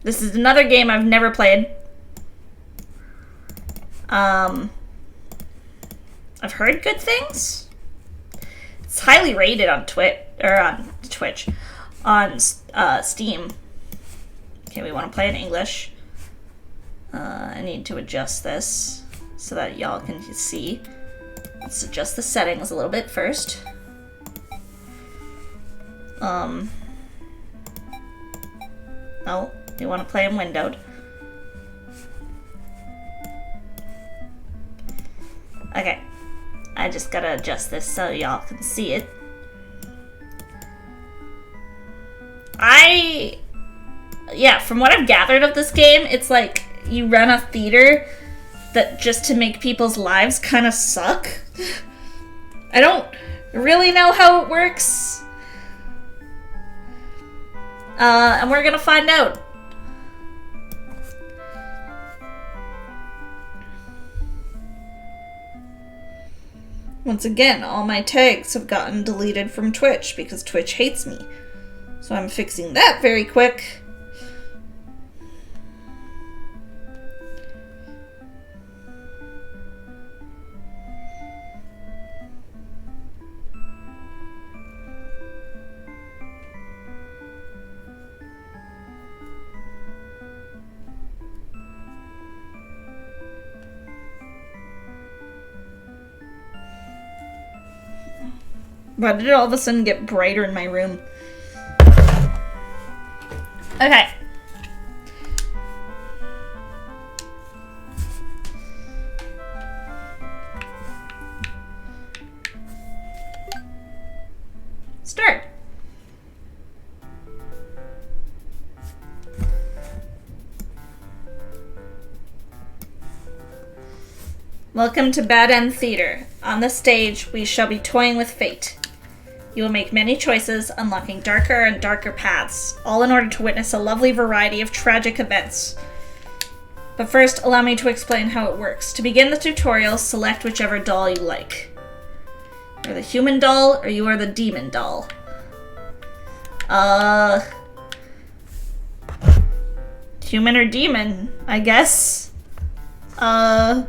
This is another game I've never played. I've heard good things. It's highly rated on Twitch, on Steam. Okay, we want to play in English. I need to adjust this so that y'all can see. Let's adjust the settings a little bit first. No, we want to play in windowed. Okay, I just gotta adjust this so y'all can see it. Yeah, from what I've gathered of this game, it's like you run a theater that just to make people's lives kind of suck. I don't really know how it works. And we're gonna find out. Once again, all my tags have gotten deleted from Twitch because Twitch hates me. So I'm fixing that very quick. Why did it all of a sudden get brighter in my room? Okay. Start. Welcome to Bad End Theater. On this stage, we shall be toying with fate. You will make many choices, unlocking darker and darker paths, all in order to witness a lovely variety of tragic events. But first, allow me to explain how it works. To begin the tutorial, select whichever doll you like. You're the human doll, or you are the demon doll. Human or demon, I guess. Anyone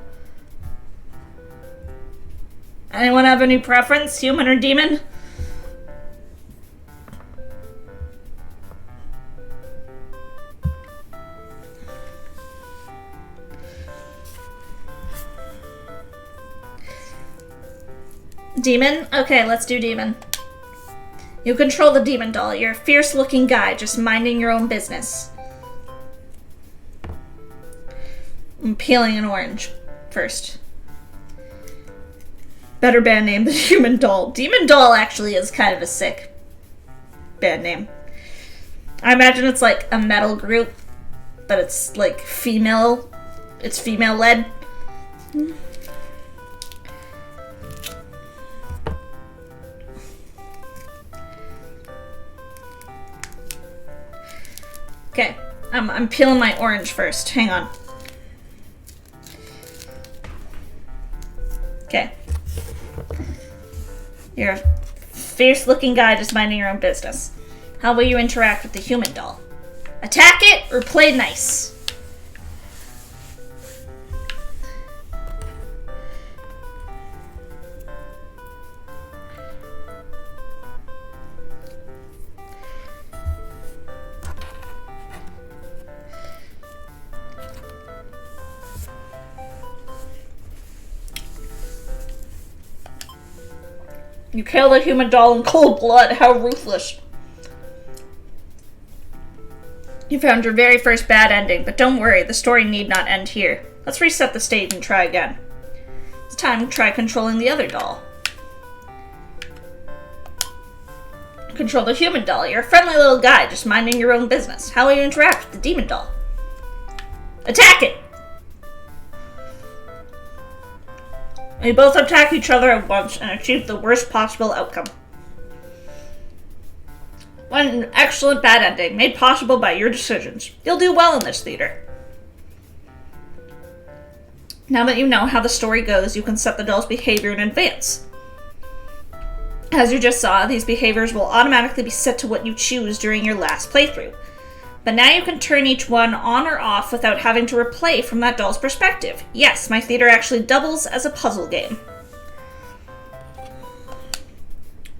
have any preference, human or demon? Demon? Okay, let's do demon. You control the demon doll. You're a fierce-looking guy, just minding your own business. I'm peeling an orange first. Better band name than human doll. Demon doll actually is kind of a sick band name. I imagine it's like a metal group, but it's like female. It's female-led. Okay, I'm peeling my orange first. Hang on. Okay. You're a fierce-looking guy just minding your own business. How will you interact with the human doll? Attack it or play nice? You kill the human doll in cold blood. How ruthless. You found your very first bad ending, but don't worry, the story need not end here. Let's reset the stage and try again. It's time to try controlling the other doll. Control the human doll. You're a friendly little guy, just minding your own business. How will you interact with the demon doll? Attack it! We both attack each other at once and achieve the worst possible outcome. One excellent bad ending, made possible by your decisions. You'll do well in this theater. Now that you know how the story goes, you can set the doll's behavior in advance. As you just saw, these behaviors will automatically be set to what you choose during your last playthrough. But now you can turn each one on or off without having to replay from that doll's perspective. Yes, my theater actually doubles as a puzzle game.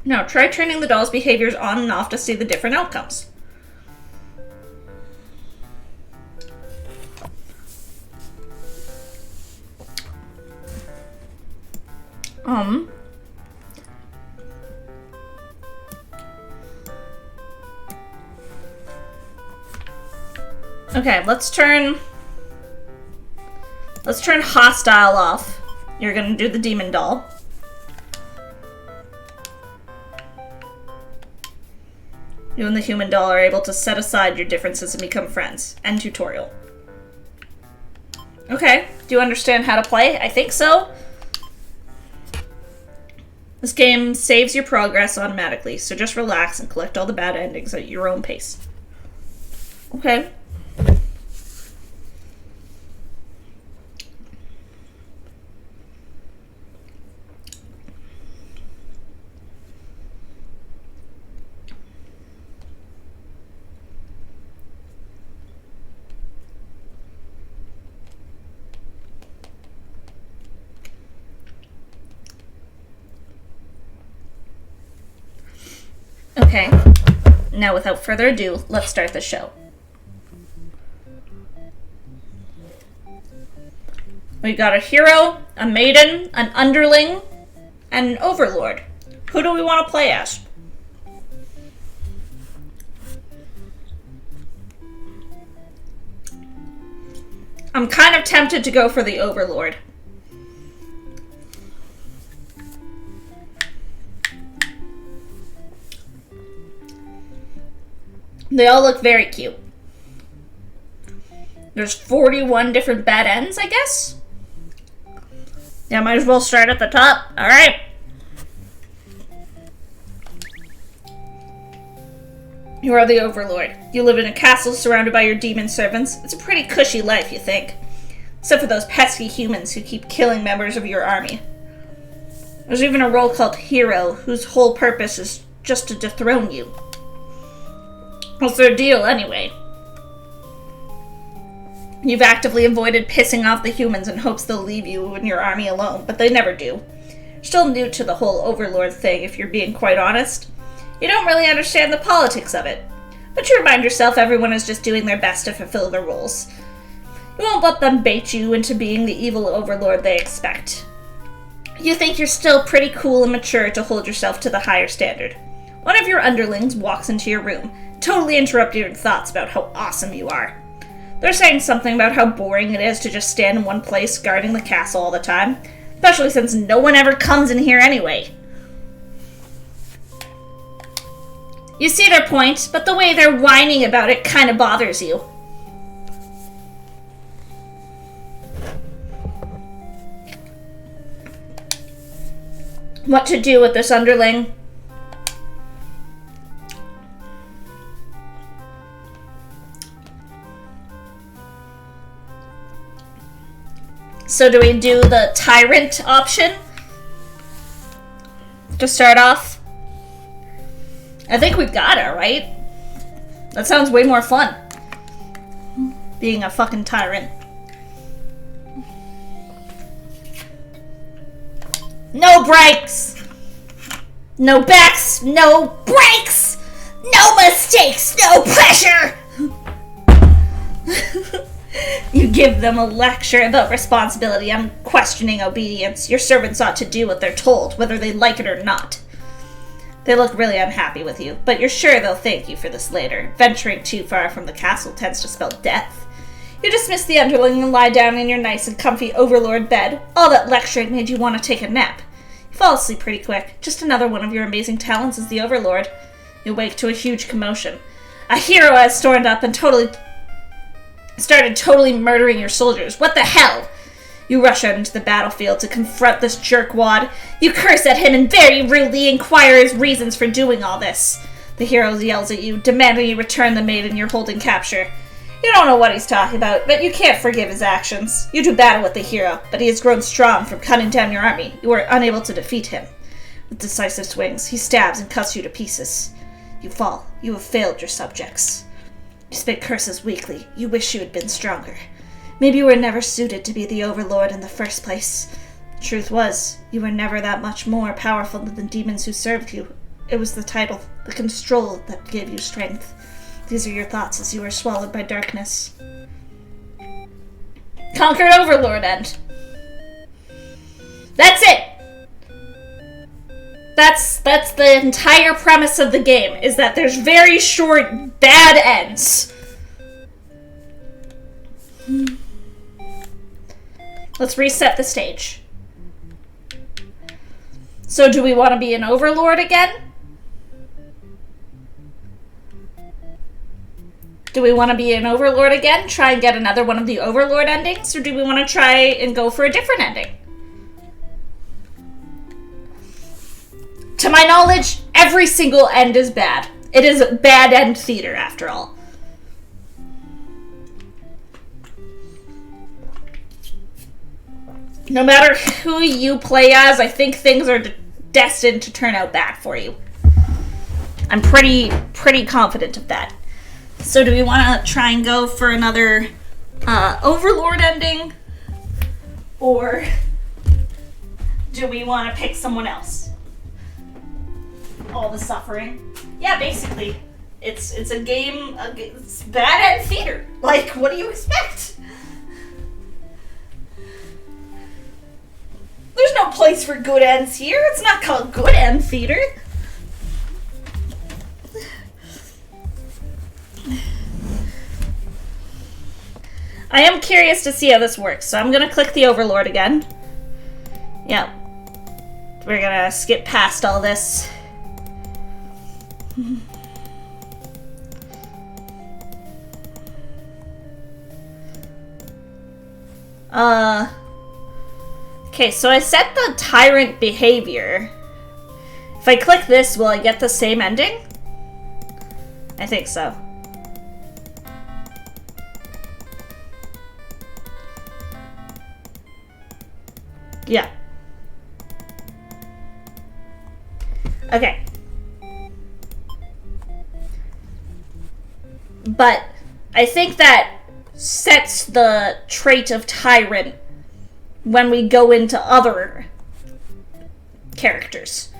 Now, try turning the doll's behaviors on and off to see the different outcomes. Okay, let's turn hostile off. You're gonna do the demon doll. You and the human doll are able to set aside your differences and become friends. End tutorial. Okay, do you understand how to play? I think so. This game saves your progress automatically, so just relax and collect all the bad endings at your own pace. Okay. Okay, now without further ado, let's start the show. We got a hero, a maiden, an underling, and an overlord. Who do we want to play as? I'm kind of tempted to go for the overlord. They all look very cute. There's 41 different bad ends, I guess? Yeah, might as well start at the top. Alright. You are the Overlord. You live in a castle surrounded by your demon servants. It's a pretty cushy life, you think. Except for those pesky humans who keep killing members of your army. There's even a role called Hero, whose whole purpose is just to dethrone you. What's their deal, anyway? You've actively avoided pissing off the humans in hopes they'll leave you and your army alone, but they never do. You're still new to the whole Overlord thing, if you're being quite honest. You don't really understand the politics of it. But you remind yourself everyone is just doing their best to fulfill their roles. You won't let them bait you into being the evil Overlord they expect. You think you're still pretty cool and mature to hold yourself to the higher standard. One of your underlings walks into your room, totally interrupting your thoughts about how awesome you are. They're saying something about how boring it is to just stand in one place guarding the castle all the time, especially since no one ever comes in here anyway. You see their point, but the way they're whining about it kind of bothers you. What to do with this underling? So do we do the tyrant option to start off? I think we've got it, right? That sounds way more fun. Being a fucking tyrant. No brakes! No backs! No brakes! No mistakes! No pressure! You give them a lecture about responsibility and questioning obedience. Your servants ought to do what they're told, whether they like it or not. They look really unhappy with you, but you're sure they'll thank you for this later. Venturing too far from the castle tends to spell death. You dismiss the underling and lie down in your nice and comfy overlord bed. All that lecturing made you want to take a nap. You fall asleep pretty quick. Just another one of your amazing talents as the overlord. You wake to a huge commotion. A hero has stormed up and started totally murdering your soldiers. What the hell? You rush out into the battlefield to confront this jerkwad. You curse at him and very rudely inquire his reasons for doing all this. The hero yells at you, demanding you return the maiden you're holding capture. You don't know what he's talking about, but you can't forgive his actions. You do battle with the hero, but he has grown strong from cutting down your army. You are unable to defeat him. With decisive swings, he stabs and cuts you to pieces. You fall. You have failed your subjects. You spit curses weakly. You wish you had been stronger. Maybe you were never suited to be the overlord in the first place. The truth was, you were never that much more powerful than the demons who served you. It was the title, the control, that gave you strength. These are your thoughts as you were swallowed by darkness. Conquered Overlord End. That's it! That's the entire premise of the game, is that there's very short, bad ends. Let's reset the stage. So do we want to be an Overlord again? Do we want to be an Overlord again? Try and get another one of the Overlord endings? Or do we want to try and go for a different ending? To my knowledge, every single end is bad. It is bad end theater, after all. No matter who you play as, I think things are destined to turn out bad for you. I'm pretty confident of that. So do we want to try and go for another Overlord ending? Or do we want to pick someone else? All the suffering. Yeah, basically. It's a game, it's bad end theater. Like, what do you expect? There's no place for good ends here. It's not called good end theater. I am curious to see how this works, so I'm gonna click the Overlord again. Yeah. We're gonna skip past all this. Okay, so I set the tyrant behavior. If I click this, will I get the same ending? I think so. Yeah. Okay. But I think that sets the trait of tyrant when we go into other characters.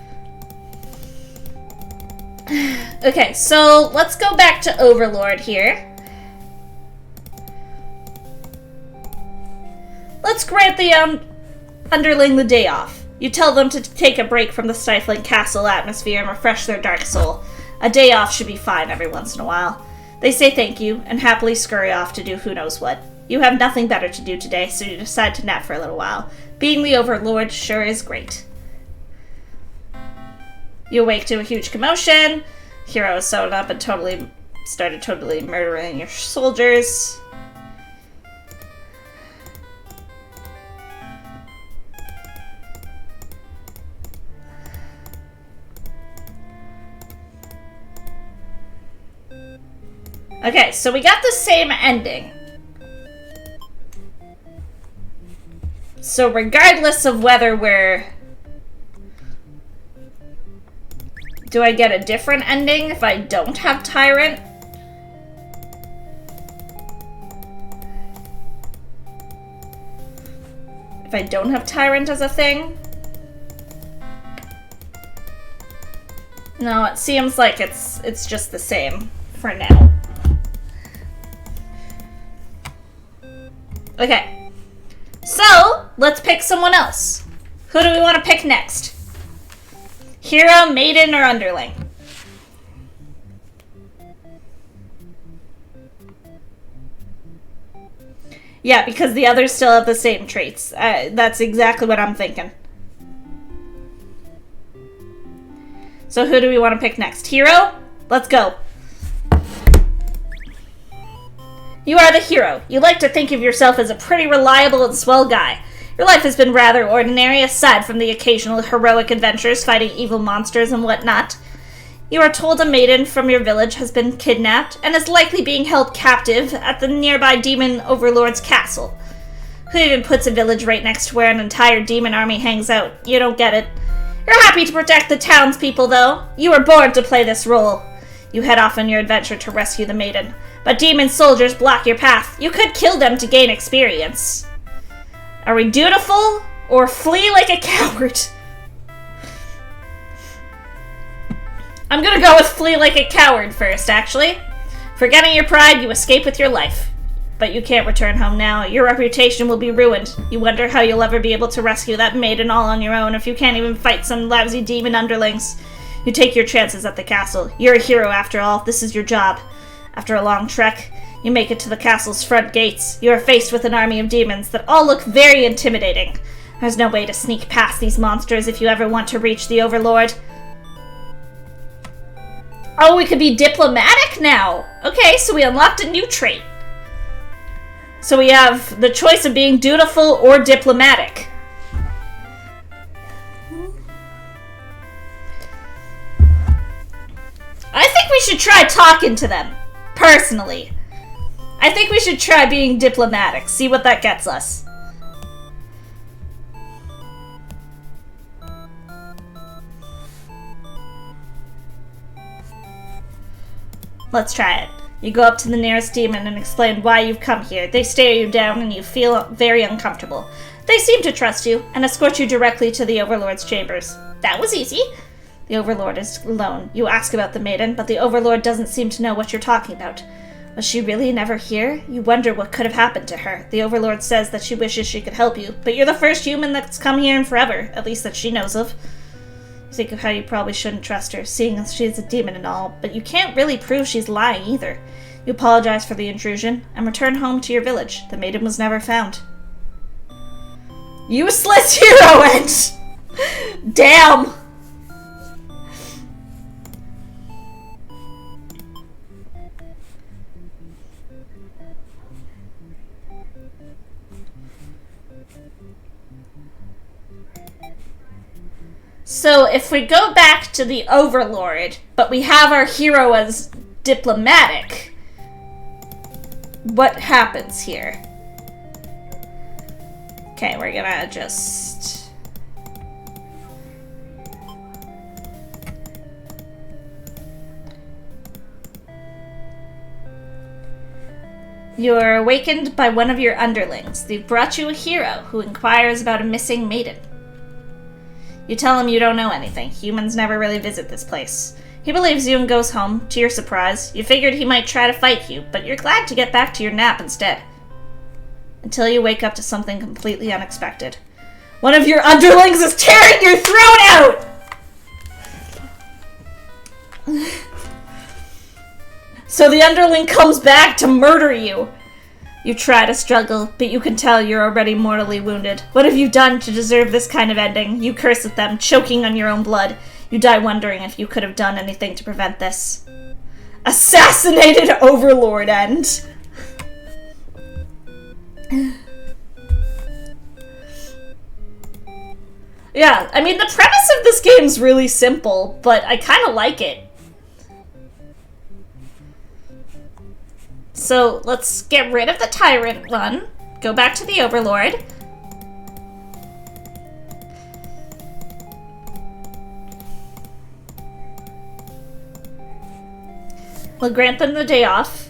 Okay, so let's go back to Overlord here. Let's grant the underling the day off. You tell them to take a break from the stifling castle atmosphere and refresh their dark soul. A day off should be fine every once in a while. They say thank you, and happily scurry off to do who knows what. You have nothing better to do today, so you decide to nap for a little while. Being the Overlord sure is great. You awake to a huge commotion. Hero is sewn up and started totally murdering your soldiers. Okay, so we got the same ending. So regardless of whether we're... Do I get a different ending if I don't have Tyrant? If I don't have Tyrant as a thing? No, it seems like it's just the same for now. Okay, so let's pick someone else. Who do we want to pick next? Hero, Maiden, or Underling? Yeah, because the others still have the same traits. That's exactly what I'm thinking. So who do we want to pick next? Hero? Let's go. You are the hero. You like to think of yourself as a pretty reliable and swell guy. Your life has been rather ordinary, aside from the occasional heroic adventures fighting evil monsters and whatnot. You are told a maiden from your village has been kidnapped and is likely being held captive at the nearby demon overlord's castle. Who even puts a village right next to where an entire demon army hangs out? You don't get it. You're happy to protect the townspeople, though. You were born to play this role. You head off on your adventure to rescue the maiden, But demon soldiers block your path. You could kill them to gain experience. Are we dutiful or flee like a coward? I'm gonna go with flee like a coward first, actually. Forgetting your pride, you escape with your life. But you can't return home now. Your reputation will be ruined. You wonder how you'll ever be able to rescue that maiden all on your own if you can't even fight some lousy demon underlings. You take your chances at the castle. You're a hero after all. This is your job. After a long trek, you make it to the castle's front gates. You are faced with an army of demons that all look very intimidating. There's no way to sneak past these monsters if you ever want to reach the Overlord. Oh, we could be diplomatic now. Okay, so we unlocked a new trait. So we have the choice of being dutiful or diplomatic. I think we should try talking to them, personally. I think we should try being diplomatic, see what that gets us. Let's try it. You go up to the nearest demon and explain why you've come here. They stare you down and you feel very uncomfortable. They seem to trust you and escort you directly to the Overlord's chambers. That was easy. The Overlord is alone. You ask about the maiden, but the Overlord doesn't seem to know what you're talking about. Was she really never here? You wonder what could have happened to her. The Overlord says that she wishes she could help you, but you're the first human that's come here in forever, at least that she knows of. Think of how you probably shouldn't trust her, seeing as she's a demon and all, but you can't really prove she's lying either. You apologize for the intrusion, and return home to your village. The maiden was never found. Useless hero end! Damn! So if we go back to the Overlord, but we have our hero as diplomatic, what happens here? Okay, we're gonna just... You're awakened by one of your underlings. They've brought you a hero who inquires about a missing maiden. You tell him you don't know anything. Humans never really visit this place. He believes you and goes home. To your surprise, you figured he might try to fight you, but you're glad to get back to your nap instead. Until you wake up to something completely unexpected. One of your underlings is tearing your throat out! So the underling comes back to murder you. You try to struggle, but you can tell you're already mortally wounded. What have you done to deserve this kind of ending? You curse at them, choking on your own blood. You die wondering if you could have done anything to prevent this. Assassinated Overlord end. Yeah, I mean, the premise of this game's really simple, but I kind of like it. So let's get rid of the Tyrant one, go back to the Overlord. We'll grant them the day off.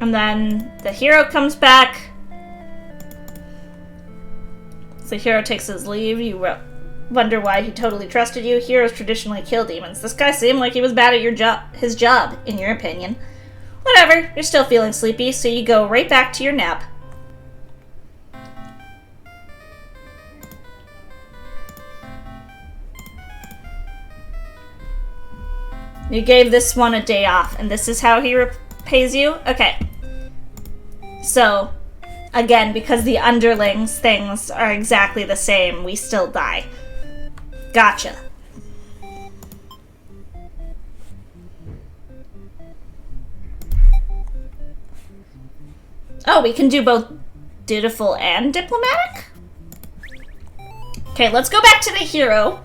And then the hero comes back. So the hero takes his leave. You wonder why he totally trusted you. Heroes traditionally kill demons. This guy seemed like he was bad at his job, in your opinion. Whatever, you're still feeling sleepy, so you go right back to your nap. You gave this one a day off, and this is how he repays you? Okay. So, again, because the underlings things are exactly the same, we still die. Gotcha. Oh, we can do both dutiful and diplomatic? Okay, let's go back to the hero.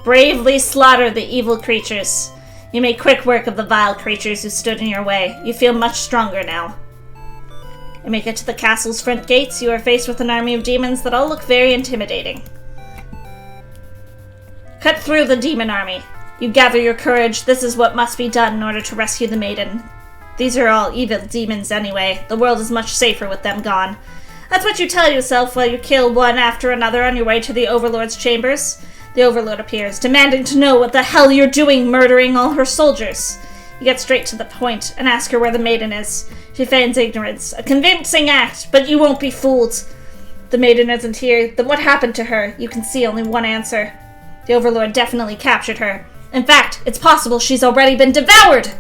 Bravely slaughter the evil creatures. You made quick work of the vile creatures who stood in your way. You feel much stronger now. You make it to the castle's front gates. You are faced with an army of demons that all look very intimidating. Cut through the demon army. You gather your courage. This is what must be done in order to rescue the maiden. These are all evil demons anyway. The world is much safer with them gone. That's what you tell yourself while you kill one after another on your way to the Overlord's chambers. The Overlord appears, demanding to know what the hell you're doing murdering all her soldiers. You get straight to the point and ask her where the maiden is. She feigns ignorance. A convincing act, but you won't be fooled. The maiden isn't here. Then what happened to her? You can see only one answer. The Overlord definitely captured her. In fact, it's possible she's already been devoured!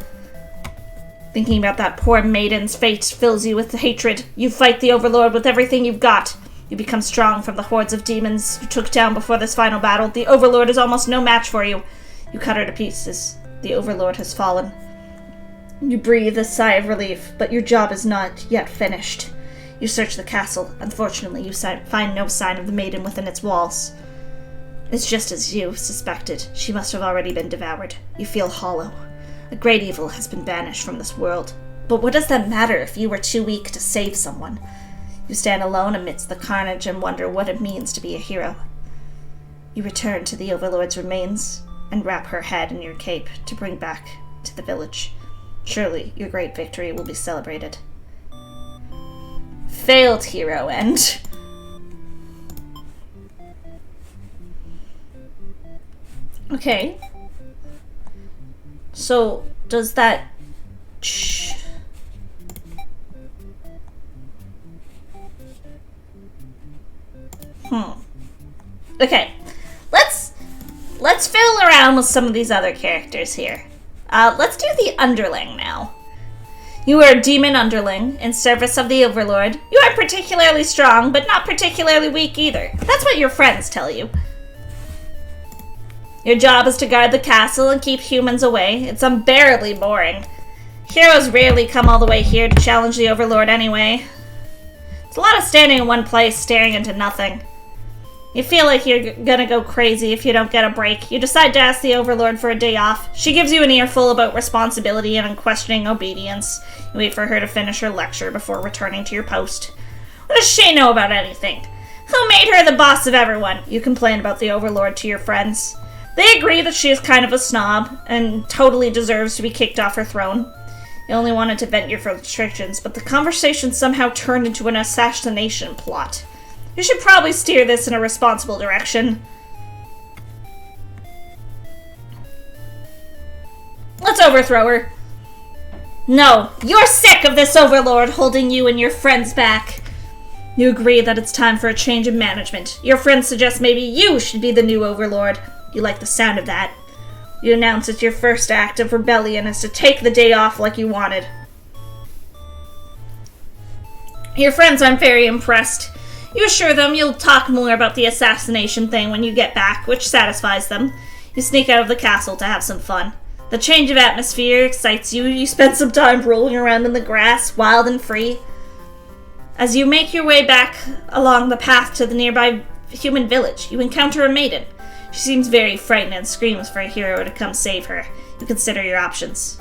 Thinking about that poor maiden's fate fills you with hatred. You fight the Overlord with everything you've got. You become strong from the hordes of demons you took down before this final battle. The Overlord is almost no match for you. You cut her to pieces. The Overlord has fallen. You breathe a sigh of relief, but your job is not yet finished. You search the castle. Unfortunately, you find no sign of the maiden within its walls. It's just as you suspected. She must have already been devoured. You feel hollow. A great evil has been banished from this world. But what does that matter if you were too weak to save someone? You stand alone amidst the carnage and wonder what it means to be a hero. You return to the Overlord's remains and wrap her head in your cape to bring back to the village. Surely your great victory will be celebrated. Failed hero end. Okay. So, does that... Okay. Let's fiddle around with some of these other characters here. Let's do the underling now. You are a demon underling in service of the Overlord. You are particularly strong, but not particularly weak either. That's what your friends tell you. Your job is to guard the castle and keep humans away. It's unbearably boring. Heroes rarely come all the way here to challenge the Overlord anyway. It's a lot of standing in one place, staring into nothing. You feel like you're gonna go crazy if you don't get a break. You decide to ask the Overlord for a day off. She gives you an earful about responsibility and unquestioning obedience. You wait for her to finish her lecture before returning to your post. What does she know about anything? Who made her the boss of everyone? You complain about the Overlord to your friends. They agree that she is kind of a snob and totally deserves to be kicked off her throne. You only wanted to vent your frustrations, but the conversation somehow turned into an assassination plot. You should probably steer this in a responsible direction. Let's overthrow her. No, you're sick of this Overlord holding you and your friends back. You agree that it's time for a change in management. Your friends suggest maybe you should be the new Overlord. You like the sound of that. You announce that your first act of rebellion is to take the day off like you wanted. Your friends aren't very impressed. You assure them you'll talk more about the assassination thing when you get back, which satisfies them. You sneak out of the castle to have some fun. The change of atmosphere excites you. You spend some time rolling around in the grass, wild and free. As you make your way back along the path to the nearby human village, you encounter a maiden. She seems very frightened and screams for a hero to come save her. You consider your options.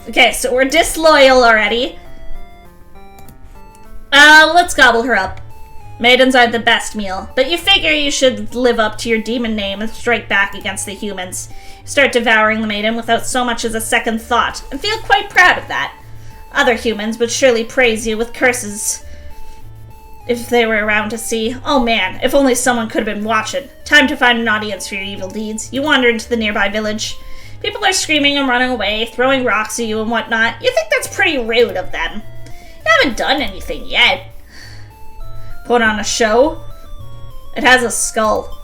Okay, so we're disloyal already. Let's gobble her up. Maidens aren't the best meal, but you figure you should live up to your demon name and strike back against the humans. You start devouring the maiden without so much as a second thought, and feel quite proud of that. Other humans would surely praise you with curses if they were around to see. Oh man, if only someone could have been watching. Time to find an audience for your evil deeds. You wander into the nearby village. People are screaming and running away, throwing rocks at you and whatnot. You think that's pretty rude of them. You haven't done anything yet. Put on a show? It has a skull.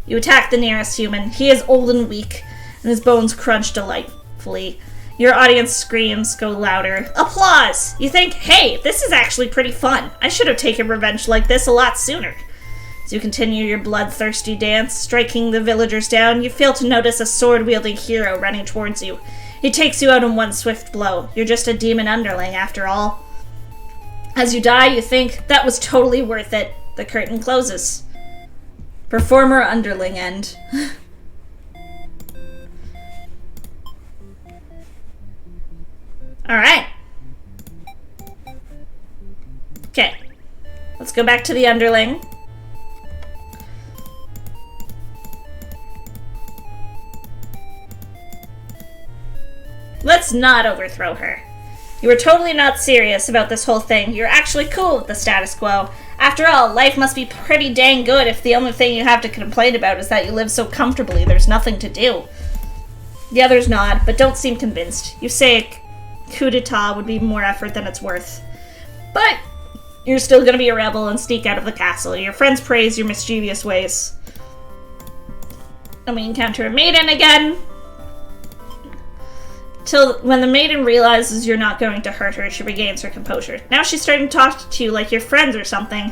You attack the nearest human. He is old and weak, and his bones crunch delightfully. Your audience screams go louder. Applause! You think, hey, this is actually pretty fun. I should have taken revenge like this a lot sooner. As you continue your bloodthirsty dance, striking the villagers down, you fail to notice a sword-wielding hero running towards you. He takes you out in one swift blow. You're just a demon underling, after all. As you die, you think, that was totally worth it. The curtain closes. Performer underling end. Alright. Okay. Let's go back to the underling. Let's not overthrow her. You were totally not serious about this whole thing. You're actually cool with the status quo. After all, life must be pretty dang good if the only thing you have to complain about is that you live so comfortably there's nothing to do. The others nod, but don't seem convinced. You say a coup d'etat would be more effort than it's worth. But you're still gonna be a rebel and sneak out of the castle. Your friends praise your mischievous ways. And we encounter a maiden again. Till when the maiden realizes you're not going to hurt her, she regains her composure. Now she's starting to talk to you like you're friends or something.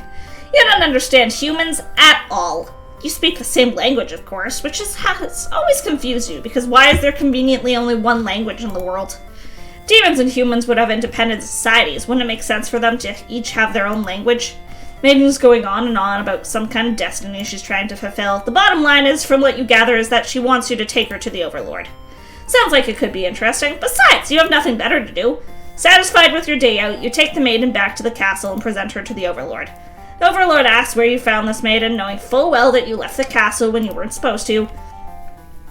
You don't understand humans at all. You speak the same language, of course, which has always confused you, because why is there conveniently only one language in the world? Demons and humans would have independent societies. Wouldn't it make sense for them to each have their own language? Maiden's going on and on about some kind of destiny she's trying to fulfill. The bottom line is, from what you gather, is that she wants you to take her to the Overlord. Sounds like it could be interesting. Besides, you have nothing better to do. Satisfied with your day out, you take the maiden back to the castle and present her to the Overlord. The Overlord asks where you found this maiden, knowing full well that you left the castle when you weren't supposed to.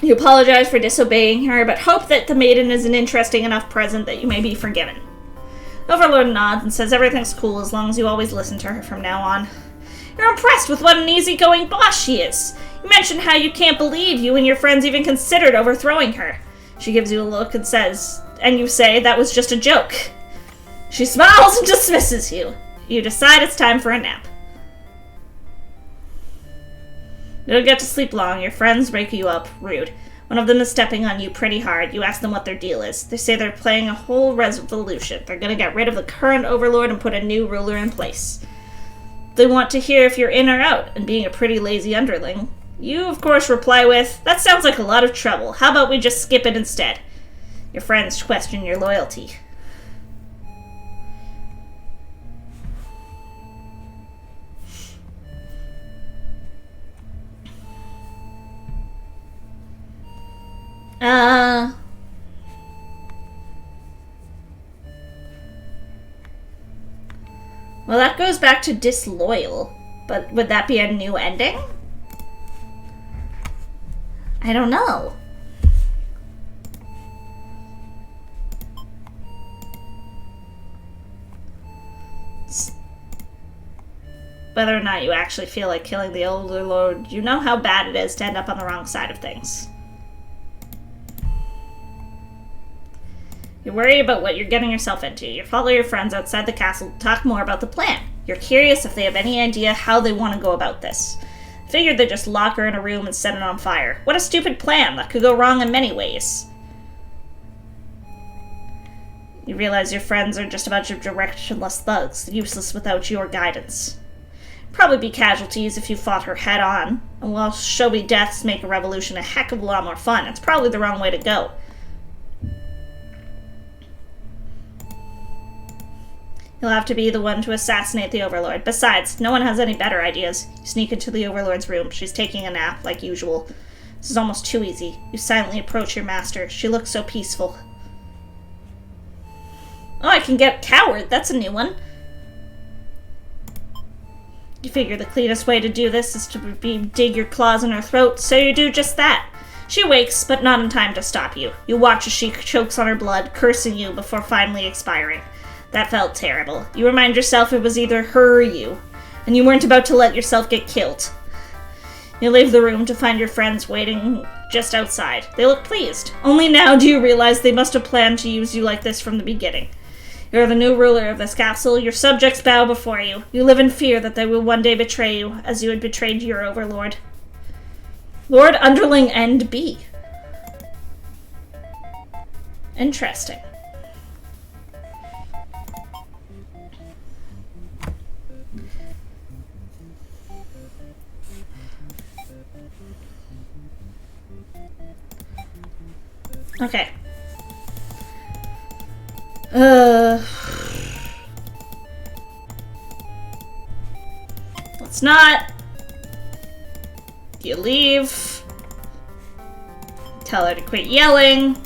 You apologize for disobeying her, but hope that the maiden is an interesting enough present that you may be forgiven. The Overlord nods and says everything's cool as long as you always listen to her from now on. You're impressed with what an easygoing boss she is. You mentioned how you can't believe you and your friends even considered overthrowing her. She gives you a look and says, and you say that was just a joke. She smiles and dismisses you. You decide it's time for a nap. You don't get to sleep long. Your friends wake you up. Rude. One of them is stepping on you pretty hard. You ask them what their deal is. They say they're playing a whole revolution. They're going to get rid of the current overlord and put a new ruler in place. They want to hear if you're in or out, and being a pretty lazy underling, you, of course, reply with, that sounds like a lot of trouble. How about we just skip it instead? Your friends question your loyalty. Well, that goes back to disloyal, but would that be a new ending? I don't know. Whether or not you actually feel like killing the older lord, you know how bad it is to end up on the wrong side of things. You worry about what you're getting yourself into. You follow your friends outside the castle to talk more about the plan. You're curious if they have any idea how they want to go about this. Figured they'd just lock her in a room and set it on fire. What a stupid plan! That could go wrong in many ways. You realize your friends are just a bunch of directionless thugs, useless without your guidance. Probably be casualties if you fought her head on. And while showy deaths make a revolution a heck of a lot more fun, it's probably the wrong way to go. You'll have to be the one to assassinate the Overlord. Besides, no one has any better ideas. You sneak into the Overlord's room. She's taking a nap, like usual. This is almost too easy. You silently approach your master. She looks so peaceful. Oh, I can get coward. That's a new one. You figure the cleanest way to do this is to dig your claws in her throat, so you do just that. She wakes, but not in time to stop you. You watch as she chokes on her blood, cursing you before finally expiring. That felt terrible. You remind yourself it was either her or you, and you weren't about to let yourself get killed. You leave the room to find your friends waiting just outside. They look pleased. Only now do you realize they must have planned to use you like this from the beginning. You're the new ruler of this castle. Your subjects bow before you. You live in fear that they will one day betray you, as you had betrayed your overlord. Lord Underling End B. Interesting. Okay. Let's not. You leave. Tell her to quit yelling.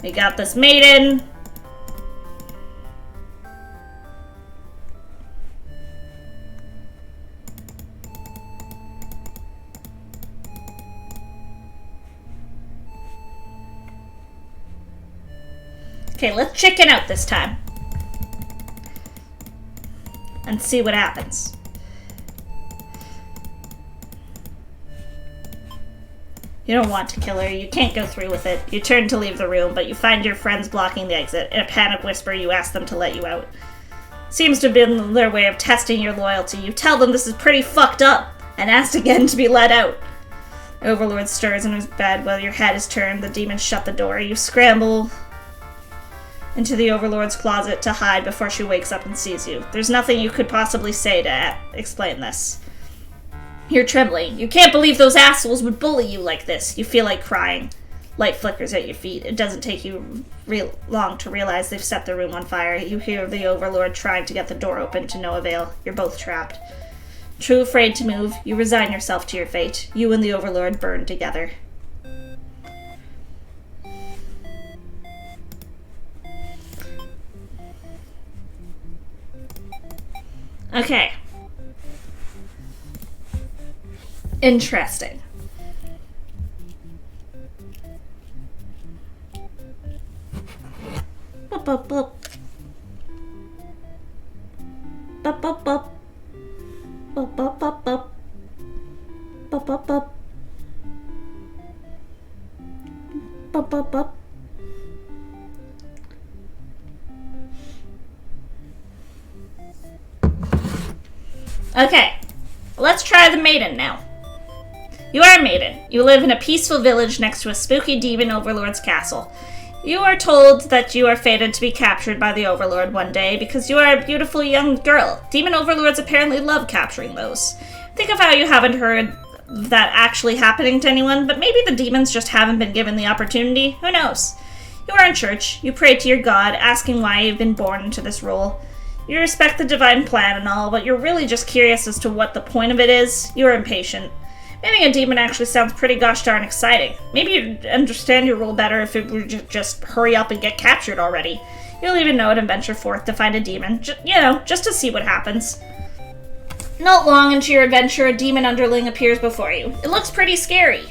We got this maiden. Okay, let's chicken out this time. And see what happens. You don't want to kill her. You can't go through with it. You turn to leave the room, but you find your friends blocking the exit. In a panic whisper, you ask them to let you out. Seems to have been their way of testing your loyalty. You tell them this is pretty fucked up, and ask again to be let out. The Overlord stirs in his bed while your head is turned. The demons shut the door. You scramble into the Overlord's closet to hide before she wakes up and sees you. There's nothing you could possibly say to explain this. You're trembling. You can't believe those assholes would bully you like this. You feel like crying. Light flickers at your feet. It doesn't take you long to realize they've set the room on fire. You hear the Overlord trying to get the door open to no avail. You're both trapped. Too afraid to move, you resign yourself to your fate. You and the Overlord burn together. Okay. Interesting. Bup, bup, bup. Bup, bup, bup. Bup, bup, bup, bup. Bup, bup, bup. Bup, bup, bup. Okay, let's try the maiden now. You are a maiden. You live in a peaceful village next to a spooky demon overlord's castle. You are told that you are fated to be captured by the Overlord one day because you are a beautiful young girl. Demon overlords apparently love capturing those. Think of how you haven't heard that actually happening to anyone, but maybe the demons just haven't been given the opportunity. Who knows? You are in church. You pray to your god, asking why you've been born into this role. You respect the divine plan and all, but you're really just curious as to what the point of it is. You're impatient. Maybe a demon actually sounds pretty gosh darn exciting. Maybe you'd understand your role better if it were just hurry up and get captured already. You'll leave a note and venture forth to find a demon, just to see what happens. Not long into your adventure, a demon underling appears before you. It looks pretty scary.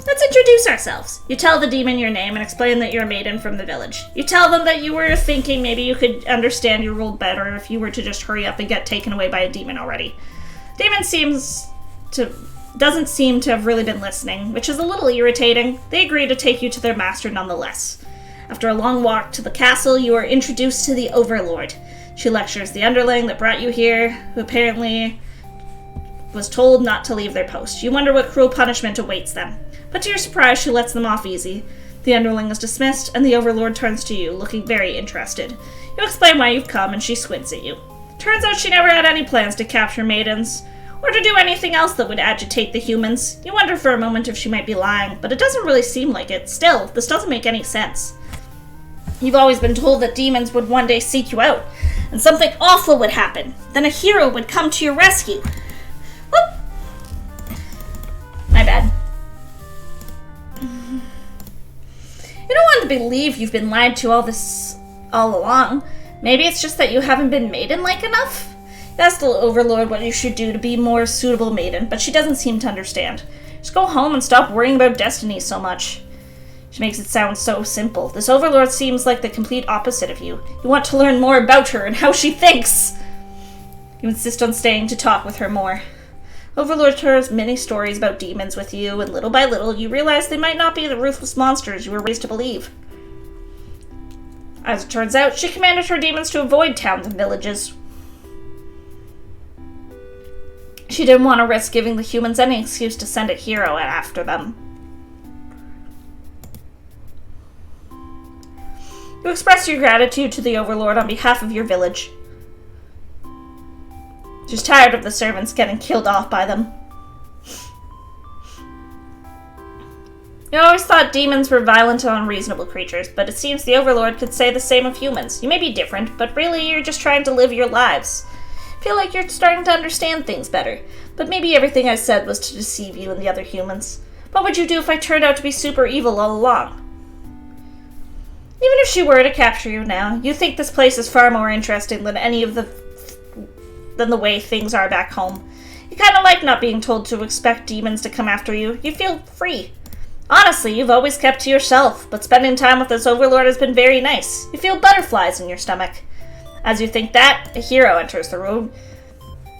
Let's introduce ourselves. You tell the demon your name and explain that you're a maiden from the village. You tell them that you were thinking maybe you could understand your role better if you were to just hurry up and get taken away by a demon already. Demon doesn't seem to have really been listening, which is a little irritating. They agree to take you to their master nonetheless. After a long walk to the castle, you are introduced to the Overlord. She lectures the underling that brought you here, who apparently was told not to leave their post. You wonder what cruel punishment awaits them. But to your surprise, she lets them off easy. The underling is dismissed, and the Overlord turns to you, looking very interested. You explain why you've come, and she squints at you. Turns out she never had any plans to capture maidens, or to do anything else that would agitate the humans. You wonder for a moment if she might be lying, but it doesn't really seem like it. Still, this doesn't make any sense. You've always been told that demons would one day seek you out, and something awful would happen. Then a hero would come to your rescue. Whoop! My bad. You don't want to believe you've been lied to all along. Maybe it's just that you haven't been maiden-like enough? You ask the Overlord what you should do to be more suitable maiden, but she doesn't seem to understand. Just go home and stop worrying about destiny so much. She makes it sound so simple. This Overlord seems like the complete opposite of you. You want to learn more about her and how she thinks. You insist on staying to talk with her more. Overlord shares many stories about demons with you, and little by little you realize they might not be the ruthless monsters you were raised to believe. As it turns out, she commanded her demons to avoid towns and villages. She didn't want to risk giving the humans any excuse to send a hero after them. You express your gratitude to the Overlord on behalf of your village. She's tired of the servants getting killed off by them. You always thought demons were violent and unreasonable creatures, but it seems the Overlord could say the same of humans. You may be different, but really you're just trying to live your lives. Feel like you're starting to understand things better, but maybe everything I said was to deceive you and the other humans. What would you do if I turned out to be super evil all along? Even if she were to capture you now, you think this place is far more interesting than than the way things are back home. You kind of like not being told to expect demons to come after you. You feel free. Honestly, you've always kept to yourself, but spending time with this overlord has been very nice. You feel butterflies in your stomach. As you think that, a hero enters the room.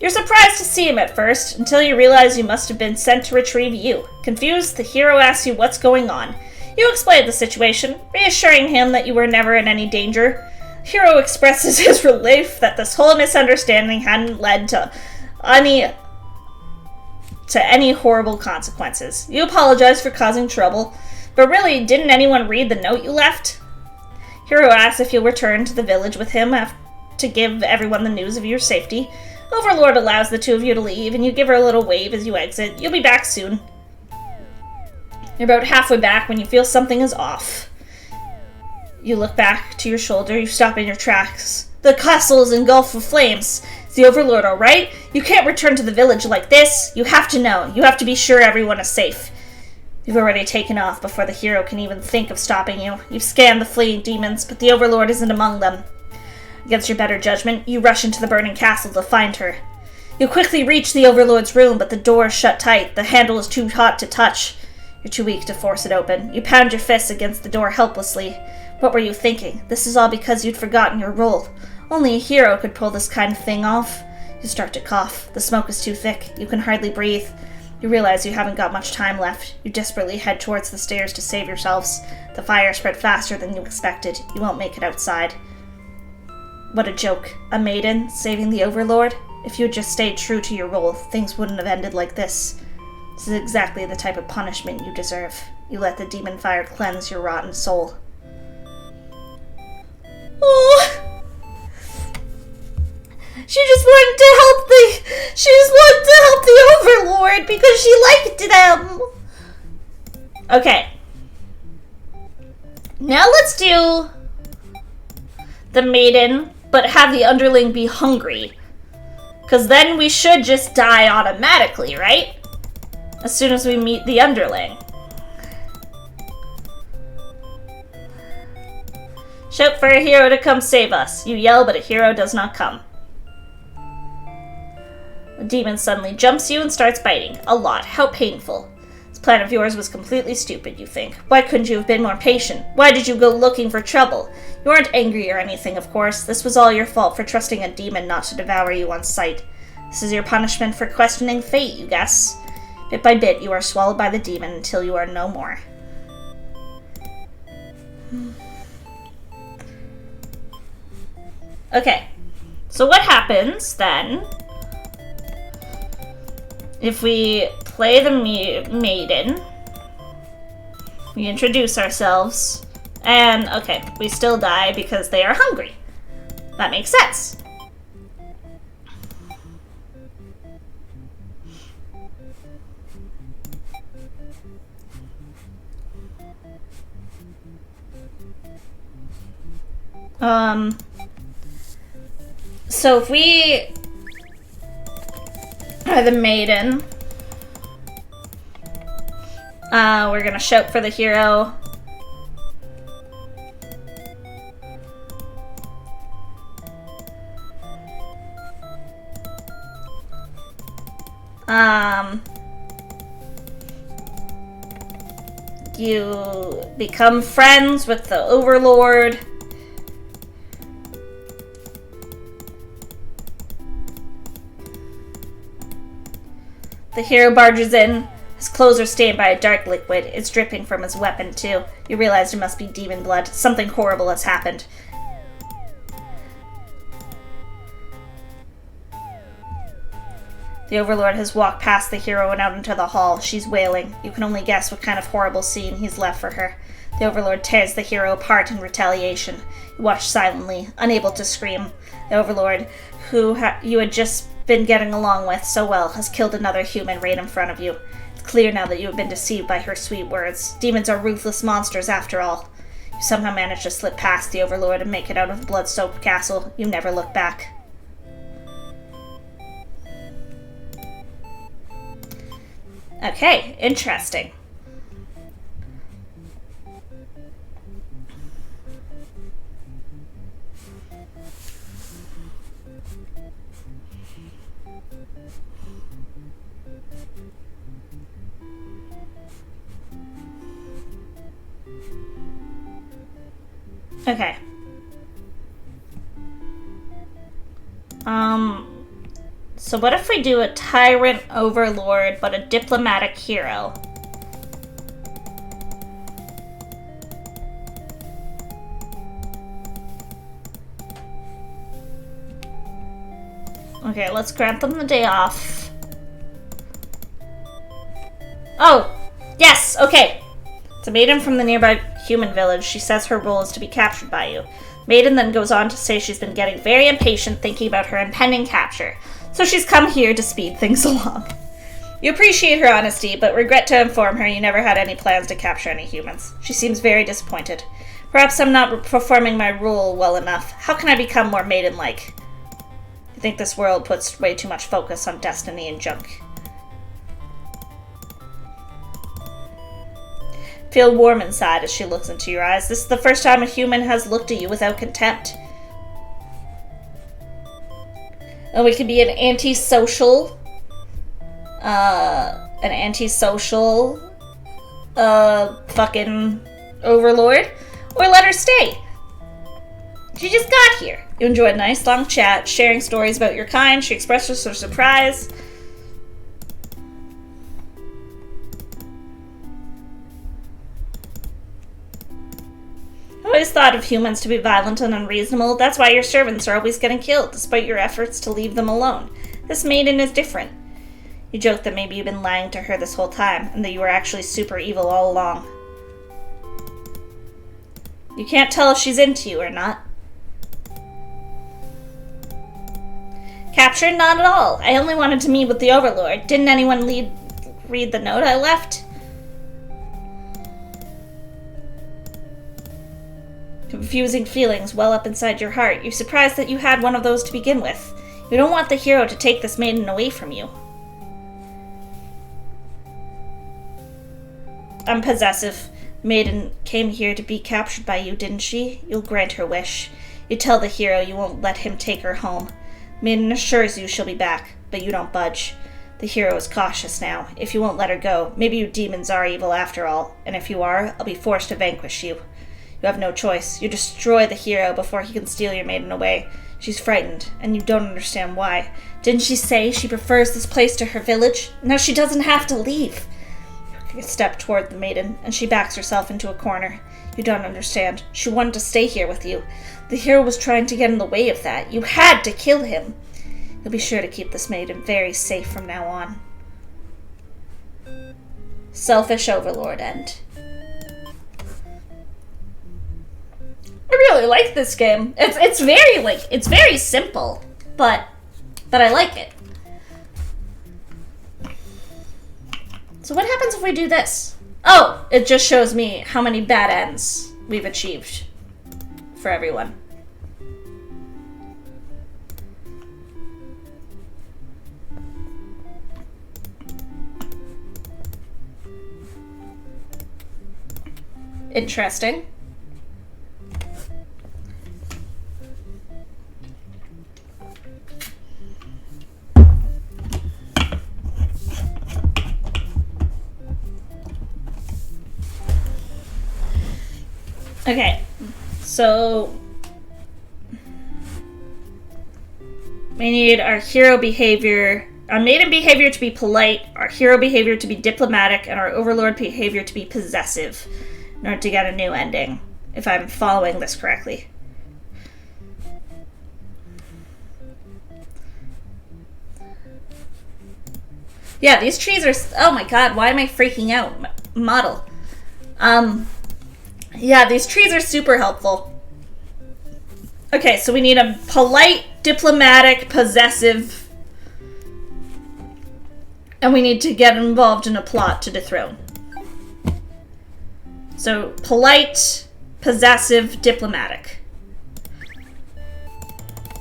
You're surprised to see him at first, until you realize you must have been sent to retrieve you. Confused, the hero asks you what's going on. You explain the situation, reassuring him that you were never in any danger. The hero expresses his relief that this whole misunderstanding hadn't led to any horrible consequences. You apologize for causing trouble, but really, didn't anyone read the note you left? Hero asks if you'll return to the village with him to give everyone the news of your safety. Overlord allows the two of you to leave, and you give her a little wave as you exit. You'll be back soon. You're about halfway back when you feel something is off. You look back to your shoulder, you stop in your tracks. The castle is engulfed with flames. Is the Overlord alright? You can't return to the village like this. You have to know. You have to be sure everyone is safe. You've already taken off before the hero can even think of stopping you. You've scanned the fleeing demons, but the Overlord isn't among them. Against your better judgment, you rush into the burning castle to find her. You quickly reach the Overlord's room, but the door is shut tight. The handle is too hot to touch. You're too weak to force it open. You pound your fists against the door helplessly. What were you thinking? This is all because you'd forgotten your role. Only a hero could pull this kind of thing off. You start to cough. The smoke is too thick. You can hardly breathe. You realize you haven't got much time left. You desperately head towards the stairs to save yourselves. The fire spread faster than you expected. You won't make it outside. What a joke. A maiden saving the Overlord? If you had just stayed true to your role, things wouldn't have ended like this. This is exactly the type of punishment you deserve. You let the demon fire cleanse your rotten soul. Oh! She just wanted to help the Overlord because she liked them. Okay. Now let's do the maiden, but have the underling be hungry. Because then we should just die automatically, right? As soon as we meet the underling. Shout for a hero to come save us. You yell, but a hero does not come. The demon suddenly jumps you and starts biting. A lot. How painful. This plan of yours was completely stupid, you think. Why couldn't you have been more patient? Why did you go looking for trouble? You weren't angry or anything, of course. This was all your fault for trusting a demon not to devour you on sight. This is your punishment for questioning fate, you guess. Bit by bit, you are swallowed by the demon until you are no more. Okay. So what happens, then, if we play the maiden, we introduce ourselves, and, okay, we still die because they are hungry. That makes sense. So if we are the maiden, we're gonna shout for the hero. You become friends with the Overlord. The hero barges in. His clothes are stained by a dark liquid. It's dripping from his weapon, too. You realize it must be demon blood. Something horrible has happened. The Overlord has walked past the hero and out into the hall. She's wailing. You can only guess what kind of horrible scene he's left for her. The Overlord tears the hero apart in retaliation. You watch silently, unable to scream. The Overlord, who you had just been getting along with so well, has killed another human right in front of you. It's clear now that you have been deceived by her sweet words. Demons are ruthless monsters after all. You somehow manage to slip past the Overlord and make it out of the blood-soaked castle. You never look back. Okay, interesting. Okay. So what if we do a tyrant overlord, but a diplomatic hero? Okay, let's grant them the day off. Oh! Yes! Okay! It's a maiden from the nearby human village. She says her role is to be captured by you. Maiden then goes on to say she's been getting very impatient thinking about her impending capture, so she's come here to speed things along. You appreciate her honesty, but regret to inform her you never had any plans to capture any humans. She seems very disappointed. Perhaps I'm not performing my role well enough. How can I become more maiden-like? I think this world puts way too much focus on destiny and junk. Feel warm inside as she looks into your eyes. This is the first time a human has looked at you without contempt. And we could be an antisocial fucking overlord, or let her stay. She just got here. You enjoyed a nice long chat, sharing stories about your kind. She expresses her surprise. I always thought of humans to be violent and unreasonable. That's why your servants are always getting killed, despite your efforts to leave them alone. This maiden is different. You joke that maybe you've been lying to her this whole time, and that you were actually super evil all along. You can't tell if she's into you or not. Captured? Not at all. I only wanted to meet with the Overlord. Didn't anyone read the note I left? Confusing feelings well up inside your heart. You're surprised that you had one of those to begin with. You don't want the hero to take this maiden away from you. I'm possessive. Maiden came here to be captured by you, didn't she? You'll grant her wish. You tell the hero you won't let him take her home. Maiden assures you she'll be back, but you don't budge. The hero is cautious now. If you won't let her go, maybe you demons are evil after all, and if you are, I'll be forced to vanquish you. You have no choice. You destroy the hero before he can steal your maiden away. She's frightened, and you don't understand why. Didn't she say she prefers this place to her village? Now she doesn't have to leave. You step toward the maiden, and she backs herself into a corner. You don't understand. She wanted to stay here with you. The hero was trying to get in the way of that. You had to kill him. You'll be sure to keep this maiden very safe from now on. Selfish Overlord End. I really like this game. It's very simple, but I like it. So what happens if we do this? Oh, it just shows me how many bad ends we've achieved for everyone. Interesting. Okay, so we need our hero behavior, our maiden behavior to be polite, our hero behavior to be diplomatic, and our overlord behavior to be possessive in order to get a new ending, if I'm following this correctly. Yeah, these trees are... Oh my god, why am I freaking out? Model. Yeah, these trees are super helpful. Okay, so we need a polite, diplomatic, possessive, and we need to get involved in a plot to dethrone. So, polite, possessive, diplomatic.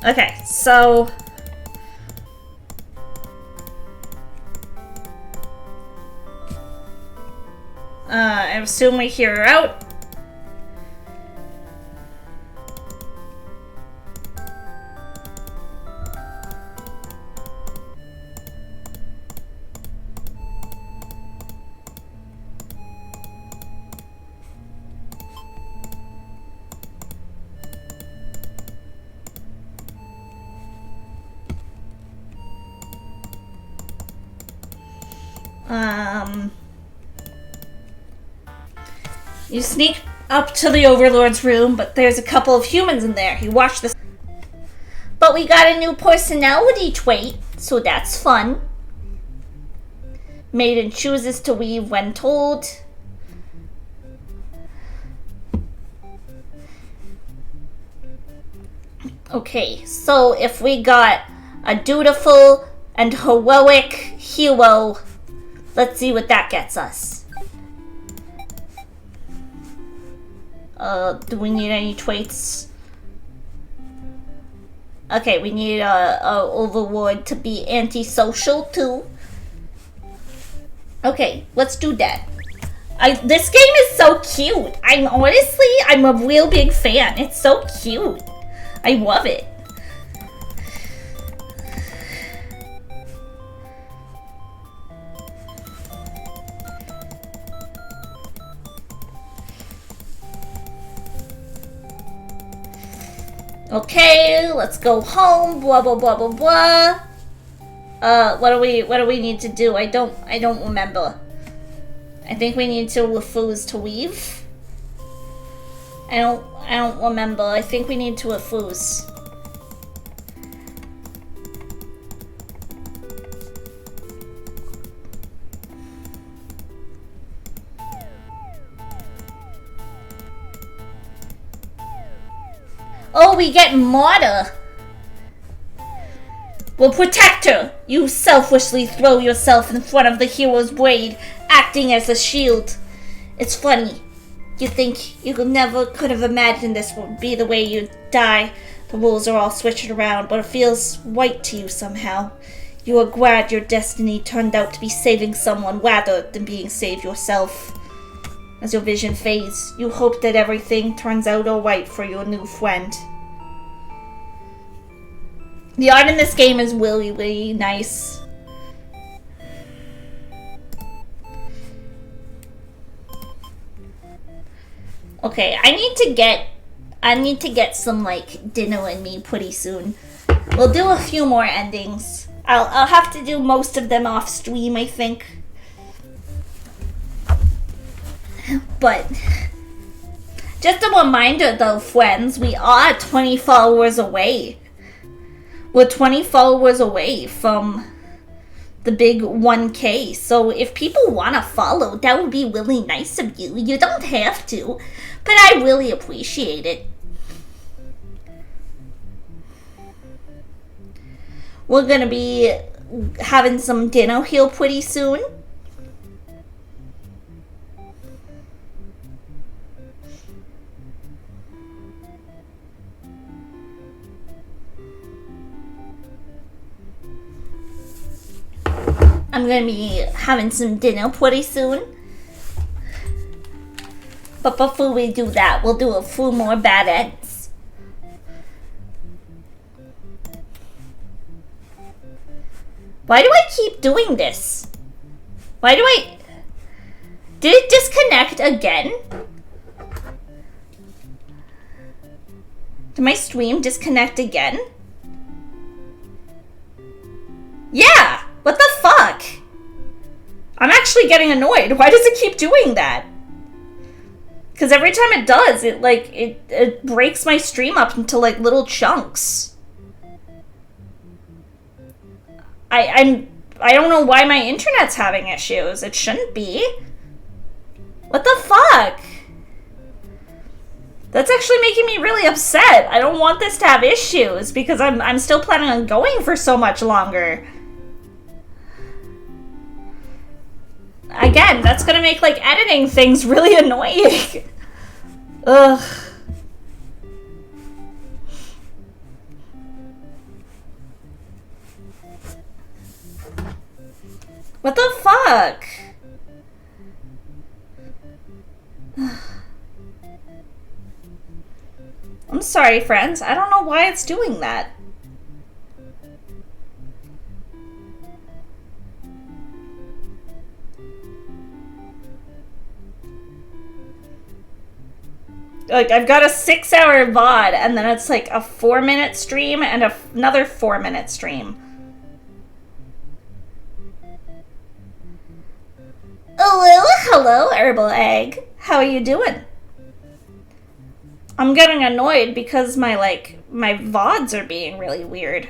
Okay, so... I assume we hear her out. You sneak up to the Overlord's room, but there's a couple of humans in there. You watch this. But we got a new personality trait, so that's fun. Maiden chooses to weave when told. Okay, so if we got a dutiful and heroic hero, let's see what that gets us. Do we need any traits? Okay, we need a overlord to be antisocial too. Okay, let's do that. This game is so cute. I'm a real big fan. It's so cute. I love it. Okay, let's go home. Blah blah blah blah blah. What do we need to do? I don't remember. I think we need to refuse to leave. I don't remember. I think we need to refuse. Oh, we get martyr. We'll protect her. You selfishly throw yourself in front of the hero's blade, acting as a shield. It's funny. You think you never could have imagined this would be the way you'd die. The rules are all switched around, but it feels right to you somehow. You are glad your destiny turned out to be saving someone rather than being saved yourself. As your vision fades, you hope that everything turns out alright for your new friend. The art in this game is really, really nice. Okay, I need to get some like dinner in me pretty soon. We'll do a few more endings. I'll have to do most of them off stream, I think. But just a reminder though, friends, we are 20 followers away. We're 20 followers away from the big 1K. So if people want to follow, that would be really nice of you. You don't have to, but I really appreciate it. We're gonna be having some dinner here pretty soon. I'm gonna be having some dinner pretty soon. But before we do that, we'll do a few more bad ends. Why do I keep doing this? Did it disconnect again? Did my stream disconnect again? Yeah! What the fuck? I'm actually getting annoyed. Why does it keep doing that? Because every time it does, it breaks my stream up into like little chunks. I don't know why my internet's having issues. It shouldn't be. What the fuck? That's actually making me really upset. I don't want this to have issues because I'm still planning on going for so much longer. Again, that's gonna make like editing things really annoying. Ugh. What the fuck? I'm sorry, friends. I don't know why it's doing that. Like, I've got a 6-hour VOD, and then it's like a 4-minute stream and another 4-minute stream. Hello, Herbal Egg. How are you doing? I'm getting annoyed because my VODs are being really weird.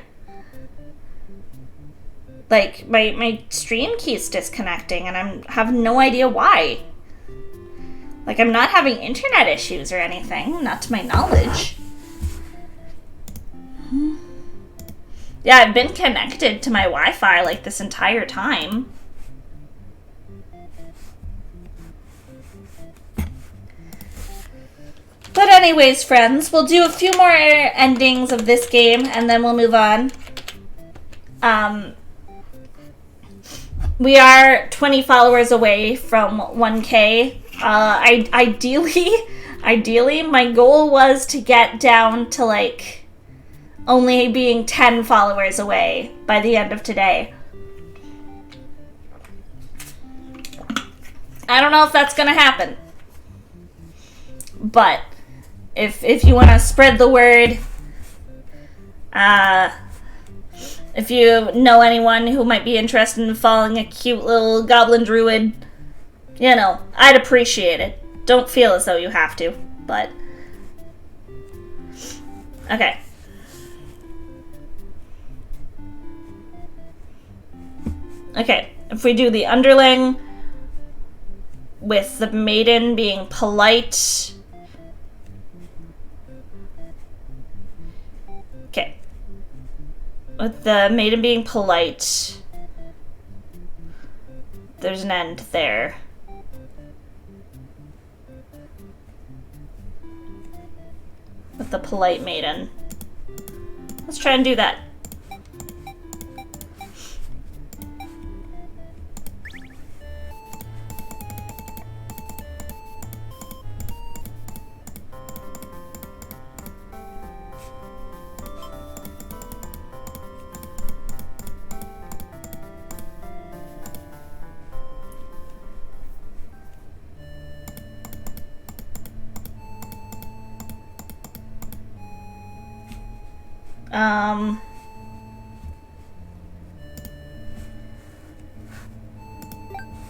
Like, my stream keeps disconnecting and I have no idea why. Like, I'm not having internet issues or anything, not to my knowledge. Yeah, I've been connected to my Wi-Fi like this entire time. But anyways, friends, we'll do a few more endings of this game and then we'll move on. We are 20 followers away from 1K. Ideally, my goal was to get down to like only being 10 followers away by the end of today. I don't know if that's gonna happen, but if you want to spread the word, if you know anyone who might be interested in following a cute little goblin druid, you know, I'd appreciate it. Don't feel as though you have to, but... Okay. Okay, if we do the underling with the maiden being polite... Okay. With the maiden being polite, there's an end there. With the polite maiden. Let's try and do that.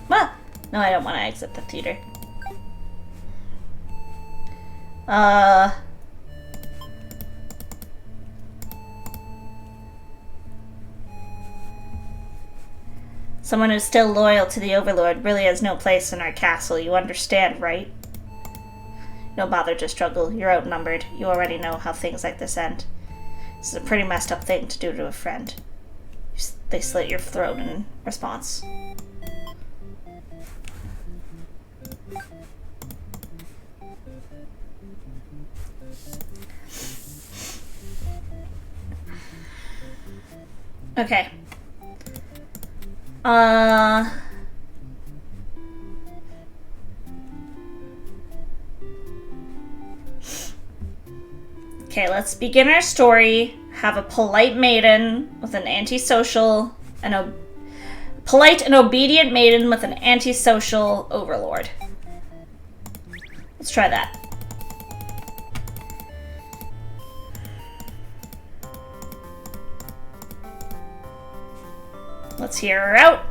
Well, no, I don't want to exit the theater. Someone who's still loyal to the Overlord really has no place in our castle, you understand, right? No bother to struggle, you're outnumbered. You already know how things like this end. This is a pretty messed up thing to do to a friend. They slit your throat in response. Okay. Okay, let's begin our story. Have a polite maiden with an antisocial and polite and obedient maiden with an antisocial overlord. Let's try that. Let's hear her out.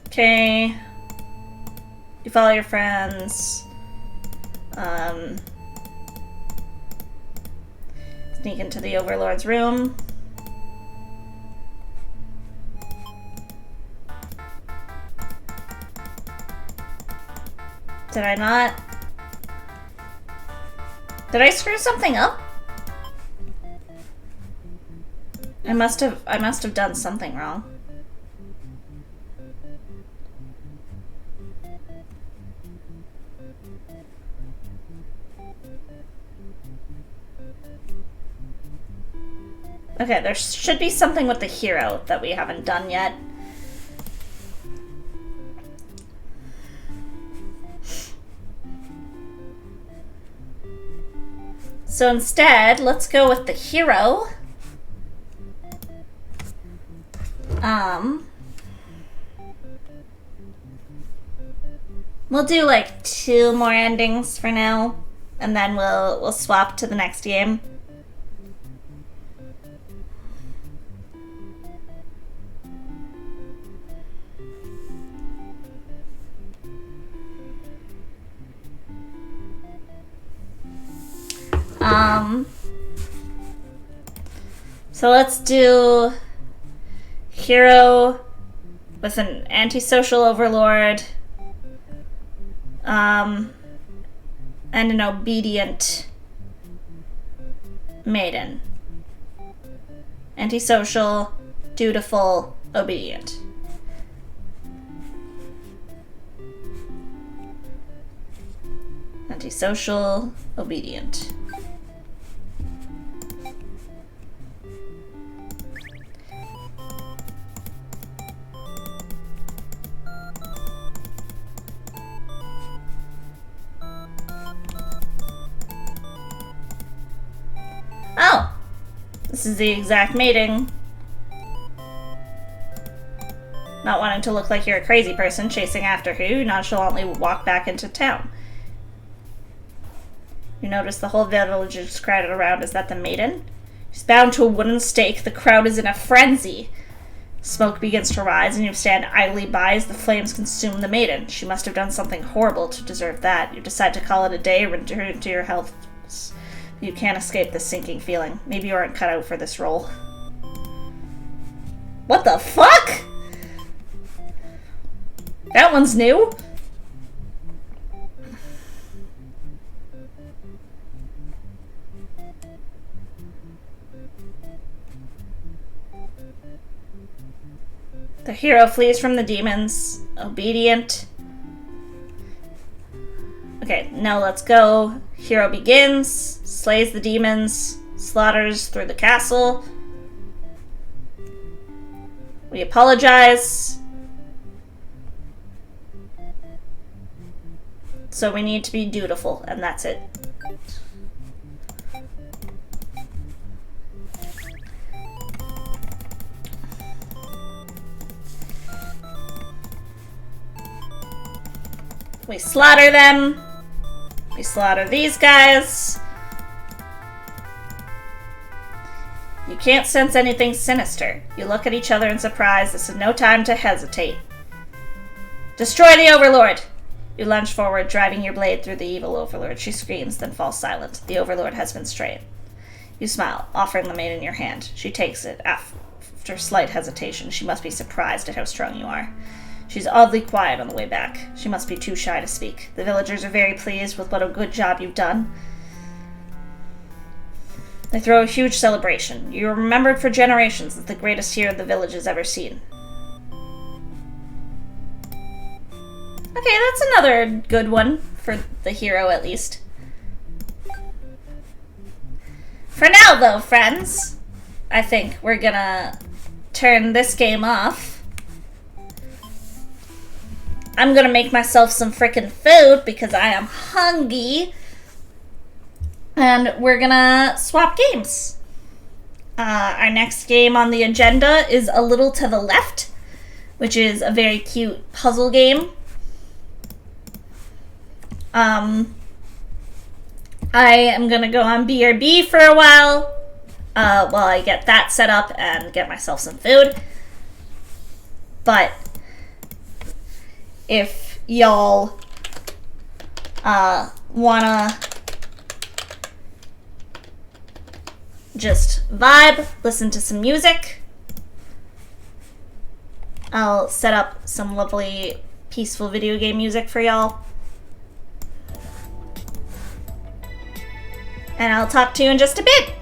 Okay. You follow your friends. Sneak into the Overlord's room. Did I not? Did I screw something up? I must have done something wrong. Okay, there should be something with the hero that we haven't done yet. So instead, let's go with the hero. We'll do like 2 more endings for now, and then we'll swap to the next game. So let's do hero with an antisocial overlord, and an obedient maiden. Antisocial, dutiful, obedient. Antisocial, obedient. Oh! This is the exact mating. Not wanting to look like you're a crazy person chasing after her, you nonchalantly walk back into town. You notice the whole village is crowded around. Is that the maiden? She's bound to a wooden stake. The crowd is in a frenzy. Smoke begins to rise, and you stand idly by as the flames consume the maiden. She must have done something horrible to deserve that. You decide to call it a day, return to your health. You can't escape this sinking feeling. Maybe you aren't cut out for this role. What the fuck? That one's new. The hero flees from the demons. Obedient. Okay, now let's go. Hero begins, slays the demons, slaughters through the castle. We apologize. So we need to be dutiful, and that's it. We slaughter them. We slaughter these guys. You can't sense anything sinister. You look at each other in surprise. This is no time to hesitate. Destroy the Overlord! You lunge forward, driving your blade through the evil Overlord. She screams, then falls silent. The Overlord has been slain. You smile, offering the maiden your hand. She takes it. After slight hesitation, she must be surprised at how strong you are. She's oddly quiet on the way back. She must be too shy to speak. The villagers are very pleased with what a good job you've done. They throw a huge celebration. You're remembered for generations as the greatest hero the village has ever seen. Okay, that's another good one for the hero, at least. For now, though, friends, I think we're gonna turn this game off. I'm gonna make myself some frickin' food because I am hungry. And we're gonna swap games. Our next game on the agenda is A Little to the Left, which is a very cute puzzle game. I am gonna go on BRB for a while I get that set up and get myself some food. But if y'all wanna just vibe, listen to some music, I'll set up some lovely, peaceful video game music for y'all. And I'll talk to you in just a bit.